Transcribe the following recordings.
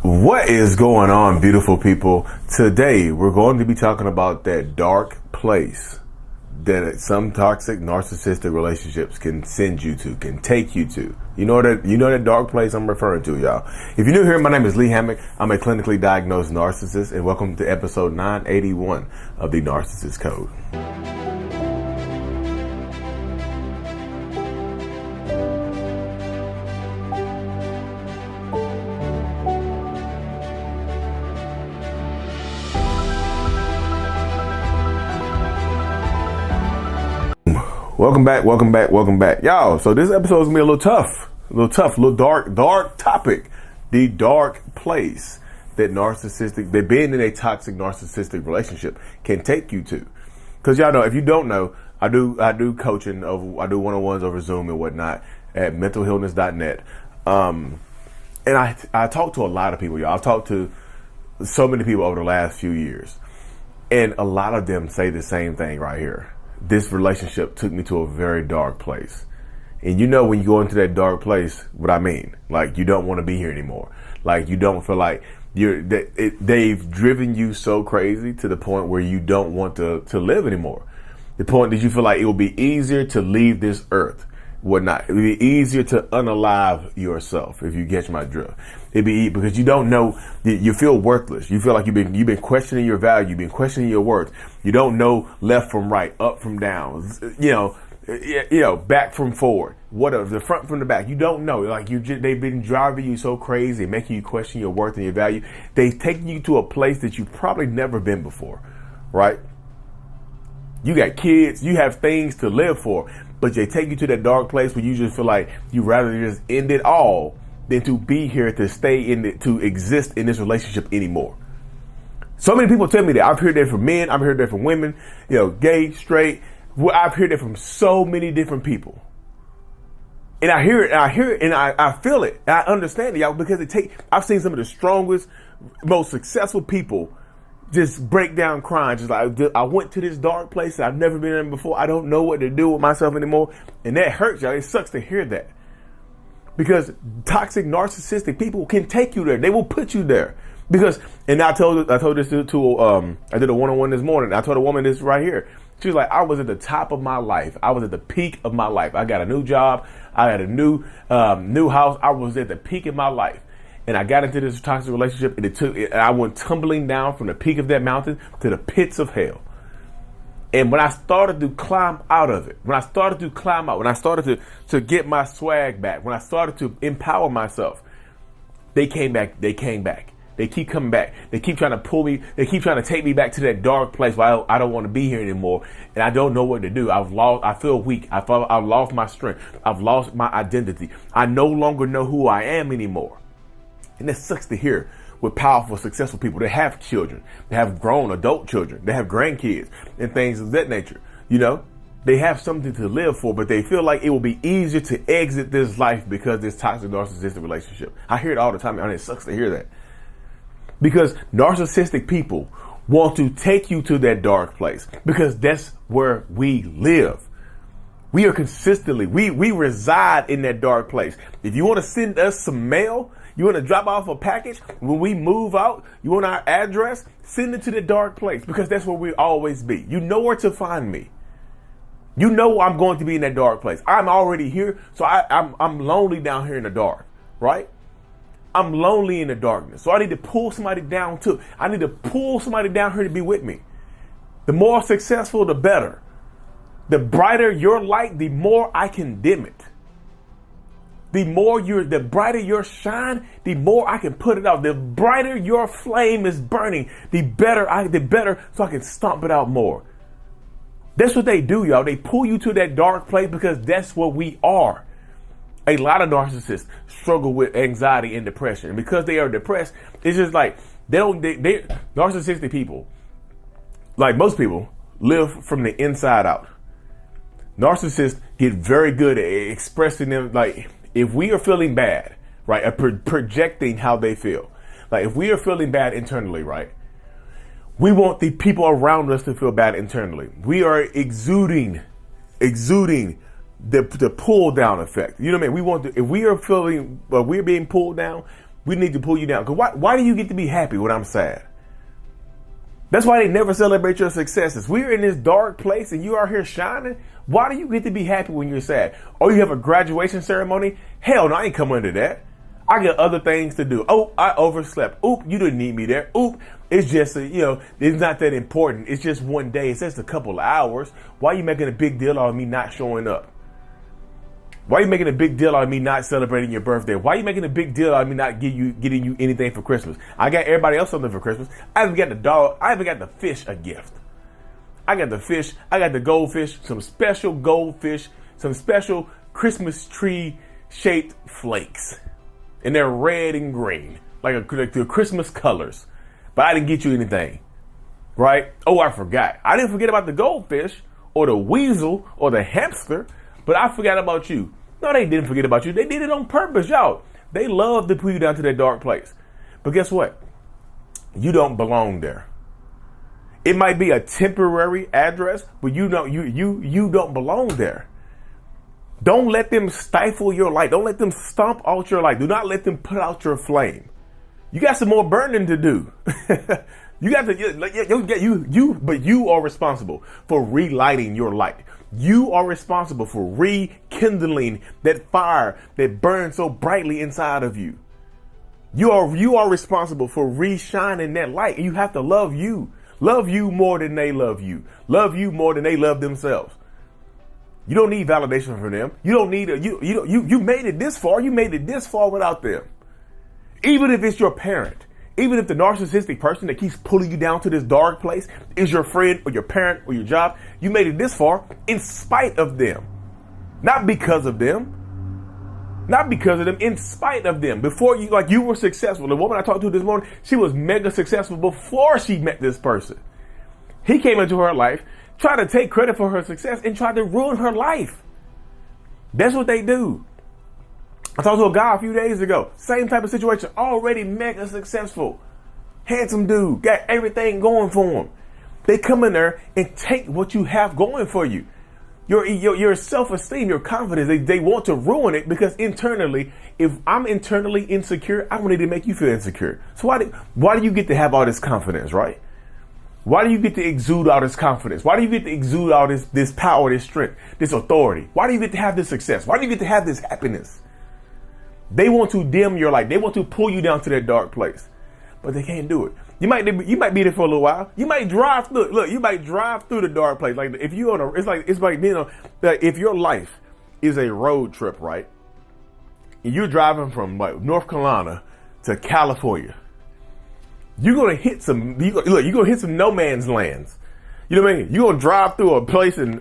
What is going on, beautiful people? Today, we're going to be talking about that dark place that some toxic narcissistic relationships can send you to, can take you to. You know that dark place I'm referring to, y'all. If you're new here, my name is Lee Hammock. I'm a clinically diagnosed narcissist, and welcome to episode 981 of the Narcissist Code. Welcome back. Y'all, so this episode is going to be a little dark topic. The dark place that being in a toxic narcissistic relationship can take you to. Because y'all know, if you don't know, I do coaching, I do one-on-ones over Zoom and whatnot at mentalhealness.net. And I talk to a lot of people, y'all. I've talked to so many people over the last few years. And a lot of them say the same thing right here. This relationship took me to a very dark place. And you know when you go into that dark place, what I mean. Like, you don't want to be here anymore. Like, you don't feel like they've driven you so crazy to the point where you don't want to live anymore. The point that you feel like it will be easier to leave this earth, whatnot. It would be easier to unalive yourself, if you catch my drift. It'd be because you don't know, you feel worthless. You feel like you've been questioning your value, you've been questioning your worth. You don't know left from right, up from down, back from forward, whatever, the front from the back. You don't know. Like they've been driving you so crazy, making you question your worth and your value. They've taken you to a place that you've probably never been before, right? You got kids, you have things to live for, but they take you to that dark place where you just feel like you rather just end it all than to be here to stay in it, to exist in this relationship anymore. So many people tell me that. I've heard that from men, I've heard that from women, gay, straight. I've heard that from so many different people. And I hear it, and I feel it, and I understand it, y'all, because I've seen some of the strongest, most successful people just break down crying, just like, I went to this dark place that I've never been in before. I don't know what to do with myself anymore. And that hurts, y'all. It sucks to hear that. Because toxic narcissistic people can take you there. They will put you there. Because, and I told this to I did a one-on-one this morning. I told a woman this right here. She was like, I was at the top of my life. I was at the peak of my life. I got a new job. I had a new house. I was at the peak of my life. And I got into this toxic relationship, and I went tumbling down from the peak of that mountain to the pits of hell. And when I started to climb out of it, when I started to get my swag back, when I started to empower myself, they came back. They keep coming back. They keep trying to pull me. They keep trying to take me back to that dark place where I don't want to be here anymore. And I don't know what to do. I feel weak. I've lost my strength. I've lost my identity. I no longer know who I am anymore. And it sucks to hear with powerful, successful people. They have children. They have grown adult children. They have grandkids and things of that nature. They have something to live for, but they feel like it will be easier to exit this life because this toxic narcissistic relationship. I hear it all the time, and it sucks to hear that. Because narcissistic people want to take you to that dark place because that's where we live. We are consistently, we reside in that dark place. If you want to send us some mail, you want to drop off a package, when we move out, you want our address, send it to the dark place because that's where we'll always be. You know where to find me. You know I'm going to be in that dark place. I'm already here, so I'm lonely down here in the dark, right? I'm lonely in the darkness, so I need to pull somebody down too. I need to pull somebody down here to be with me. The more successful, the better. The brighter your light, the more I can dim it. The brighter your shine, the more I can put it out. The brighter your flame is burning, the better so I can stomp it out more. That's what they do, y'all. They pull you to that dark place because that's what we are. A lot of narcissists struggle with anxiety and depression. And because they are depressed, it's just like narcissistic people, like most people, live from the inside out. Narcissists get very good at expressing them. Like, if we are feeling bad, right, projecting how they feel. Like, if we are feeling bad internally, right, we want the people around us to feel bad internally. We are exuding the pull down effect. You know what I mean? If we are feeling, we're being pulled down, We need to pull you down. Because why do you get to be happy when I'm sad? That's why they never celebrate your successes. We're in this dark place and you are here shining. Why do you get to be happy when you're sad? Oh, you have a graduation ceremony? Hell no, I ain't coming to that. I got other things to do. Oh, I overslept. Oop, you didn't need me there. Oop, it's just, it's not that important. It's just one day. It's just a couple of hours. Why are you making a big deal out of me not showing up? Why are you making a big deal out of me not celebrating your birthday? Why are you making a big deal out of me not getting you anything for Christmas? I got everybody else something for Christmas. I haven't got the dog. I haven't got the fish a gift. I got the fish. I got the goldfish, some special goldfish, some special Christmas tree shaped flakes. And they're red and green, like the Christmas colors. But I didn't get you anything, right? Oh, I forgot. I didn't forget about the goldfish or the weasel or the hamster, but I forgot about you. No, they didn't forget about you. They did it on purpose, y'all. They love to pull you down to that dark place. But guess what? You don't belong there. It might be a temporary address, but you don't belong there. Don't let them stifle your light. Don't let them stomp out your light. Do not let them put out your flame. You got some more burning to do. You got to, but you are responsible for relighting your light. You are responsible for rekindling that fire that burns so brightly inside of you. You are responsible for re-shining that light. And you have to love you. Love you more than they love you. Love you more than they love themselves. You don't need validation from them. You don't need you made it this far. You made it this far without them. Even if it's your parent, even if the narcissistic person that keeps pulling you down to this dark place is your friend or your parent or your job, you made it this far in spite of them. Not because of them. Not because of them, in spite of them. Before you were successful. The woman I talked to this morning, she was mega successful before she met this person. He came into her life, tried to take credit for her success and tried to ruin her life. That's what they do. I talked to a guy a few days ago. Same type of situation. Already mega successful. Handsome dude. Got everything going for him. They come in there and take what you have going for you. Your self-esteem, your confidence, they want to ruin it because internally, if I'm internally insecure, I need to make you feel insecure. So why do you get to have all this confidence, right? Why do you get to exude all this confidence? Why do you get to exude all this power, this strength, this authority? Why do you get to have this success? Why do you get to have this happiness? They want to dim your light. They want to pull you down to that dark place, but they can't do it. You might be there for a little while. You might drive through. Look, you might drive through the dark place. Like if you it's like being on. If your life is a road trip, right? And you're driving from like North Carolina to California. You're gonna hit some. You're gonna hit some no man's lands. You know what I mean? You're gonna drive through a place, and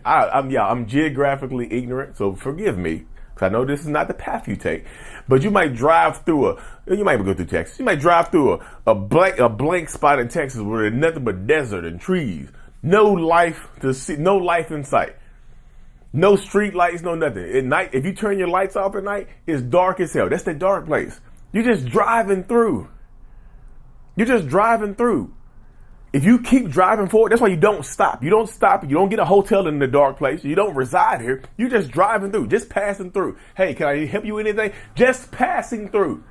I'm geographically ignorant, so forgive me. I know this is not the path you take, but you might drive through you might go through Texas. You might drive through a blank spot in Texas where there's nothing but desert and trees. No life to see, no life in sight. No street lights, no nothing. At night, if you turn your lights off at night, it's dark as hell. That's the dark place. You're just driving through. You're just driving through. If you keep driving forward, that's why you don't stop. You don't stop. You don't get a hotel in the dark place. You don't reside here. You're just driving through, just passing through. Hey, can I help you with anything? Just passing through.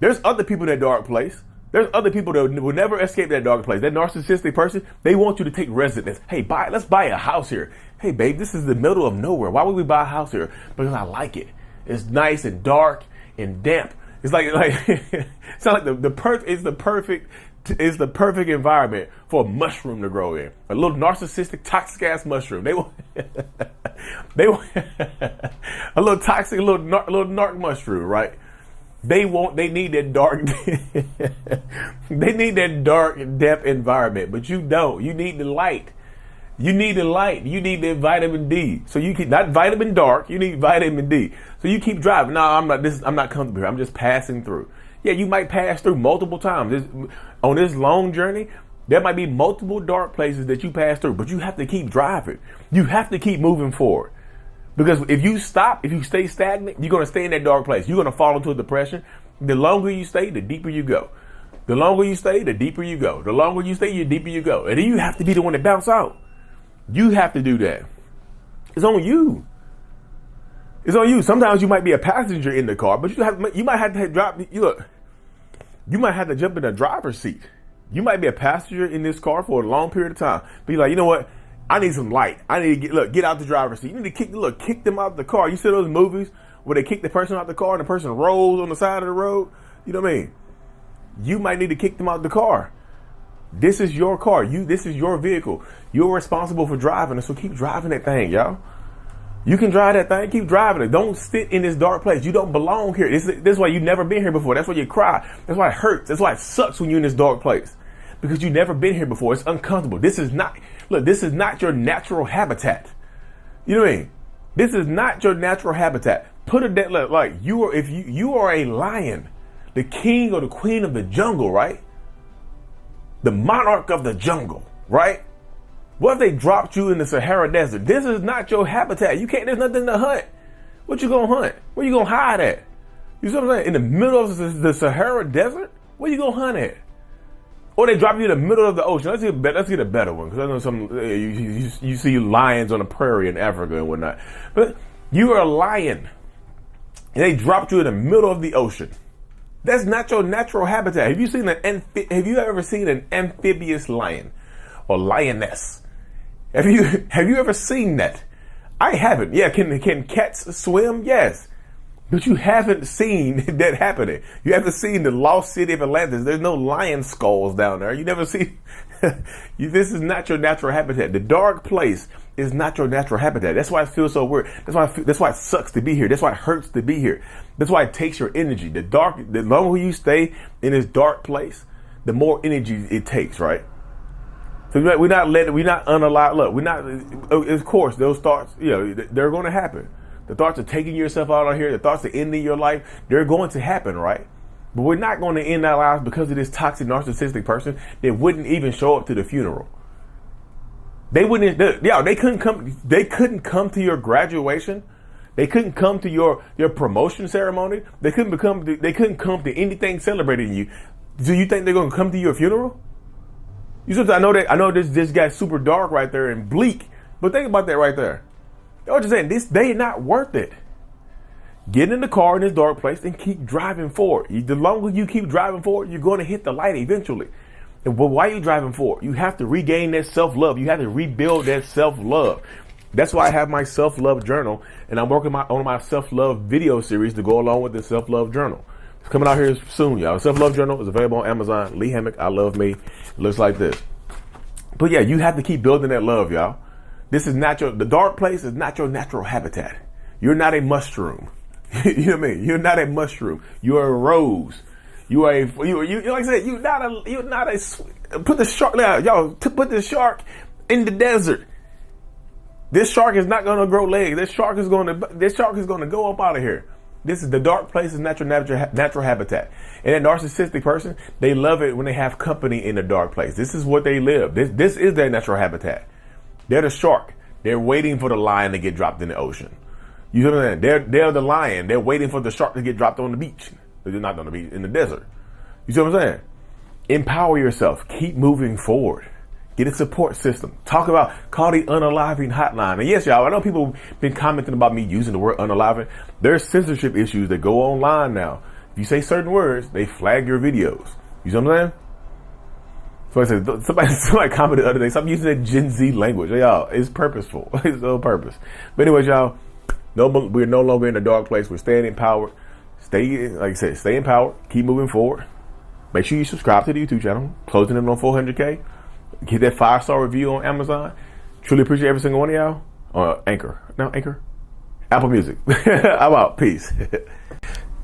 There's other people in that dark place. There's other people that will never escape that dark place. That narcissistic person, they want you to take residence. Hey, let's buy a house here. Hey, babe, this is the middle of nowhere. Why would we buy a house here? Because I like it. It's nice and dark and damp. It's like it's not like it's the perfect environment for a mushroom to grow in. A little narcissistic, toxic ass mushroom. They want a little toxic, little narc mushroom, right? They need that dark, they need that dark, damp environment, but you don't. You need the light. You need the light. You need the vitamin D. So you keep, not vitamin dark, you need vitamin D. So you keep driving. No, I'm not comfortable here. I'm just passing through. Yeah, you might pass through multiple times. On this long journey, there might be multiple dark places that you pass through, but you have to keep driving. You have to keep moving forward. Because if you stop, if you stay stagnant, you're going to stay in that dark place. You're going to fall into a depression. The longer you stay, the deeper you go. The longer you stay, the deeper you go. The longer you stay, the deeper you go. And then you have to be the one to bounce out. You have to do that. It's on you. It's on you. Sometimes you might be a passenger in the car, but you might have to drop. You might have to jump in the driver's seat. You might be a passenger in this car for a long period of time. Be like, you know what? I need some light. I need to get out the driver's seat. You need to kick them out of the car. You see those movies where they kick the person out the car and the person rolls on the side of the road? You know what I mean? You might need to kick them out of the car. This is your car. This is your vehicle. You're responsible for driving it, so keep driving that thing, y'all. You can drive that thing. Keep driving it. Don't sit in this dark place. You don't belong here. This is why you've never been here before. That's why you cry. That's why it hurts. That's why it sucks when you're in this dark place. Because you've never been here before. It's uncomfortable. This is not your natural habitat. You know what I mean? This is not your natural habitat. Put it that like if you are a lion, the king or the queen of the jungle, right? The monarch of the jungle, right? What if they dropped you in the Sahara Desert? This is not your habitat. There's nothing to hunt. What you gonna hunt? Where you gonna hide at? You see what I'm saying? In the middle of the Sahara Desert? Where you gonna hunt at? Or they drop you in the middle of the ocean. Let's get a better one. Because I know you see lions on the prairie in Africa and whatnot. But you are a lion. And they dropped you in the middle of the ocean. That's not your natural habitat. Have you ever seen an amphibious lion or lioness? Have you ever seen that? I haven't. Yeah, can cats swim? Yes. But you haven't seen that happening. You haven't seen the lost city of Atlantis. There's no lion skulls down there. You never see. This is not your natural habitat. The dark place is not your natural habitat. That's why it feels so weird. That's why it sucks to be here. That's why it hurts to be here. That's why it takes your energy. The longer you stay in this dark place, the more energy it takes, right? So we're not unalive. Look, of course, those thoughts, they're going to happen. The thoughts of taking yourself out on here, the thoughts of ending your life, they're going to happen, right? But we're not going to end our lives because of this toxic, narcissistic person that wouldn't even show up to the funeral. They couldn't come to your graduation. They couldn't come to your promotion ceremony. They couldn't come to anything celebrating you. Do you think they're going to come to your funeral? I know this guy's super dark right there and bleak, but think about that right there. I'm just saying, they not worth it. Get in the car in this dark place and keep driving forward. The longer you keep driving forward, you're going to hit the light eventually. And why are you driving forward? You have to regain that self-love. You have to rebuild that self-love. That's why I have my self-love journal, and I'm working on my self-love video series to go along with the self-love journal. It's coming out here soon, y'all. Self-love journal is available on Amazon. Lee Hammock, I love me. It looks like this. But yeah, you have to keep building that love, y'all. The dark place is not your natural habitat. You're not a mushroom. You know what I mean? You're not a mushroom. You're a rose. You are like I said, you're not a, put the shark, y'all, put the shark in the desert. This shark is not going to grow legs. This shark is going to go up out of here. This is the dark place is natural habitat. And that narcissistic person, they love it when they have company in the dark place. This is what they live. This is their natural habitat. They're the shark. They're waiting for the lion to get dropped in the ocean. You know what I'm saying? They're the lion. They're waiting for the shark to get dropped on the beach. They're not on the beach, in the desert. You see what I'm saying? Empower yourself. Keep moving forward. Get a support system. Call the unaliving hotline. And yes, y'all, I know people have been commenting about me using the word unaliving. There's censorship issues that go online now. If you say certain words, they flag your videos. You see what I'm saying? So I said, somebody commented the other day, stop using that Gen Z language. Y'all, it's purposeful. It's on purpose. But anyways, y'all, we're no longer in a dark place. We're staying empowered. Stay empowered. Keep moving forward. Make sure you subscribe to the YouTube channel. Closing in on 400K. Get that 5-star review on Amazon. Truly appreciate every single one of y'all. Anchor. Apple Music. I'm out. Peace.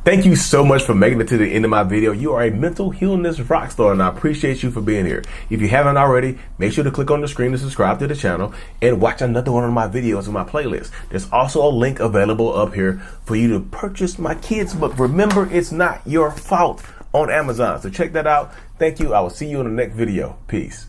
Thank you so much for making it to the end of my video. You are a mental healness rock star, and I appreciate you for being here. If you haven't already, make sure to click on the screen to subscribe to the channel and watch another one of my videos on my playlist. There's also a link available up here for you to purchase my kids' book, Remember It's Not Your Fault, on Amazon. So check that out. Thank you. I will see you in the next video. Peace.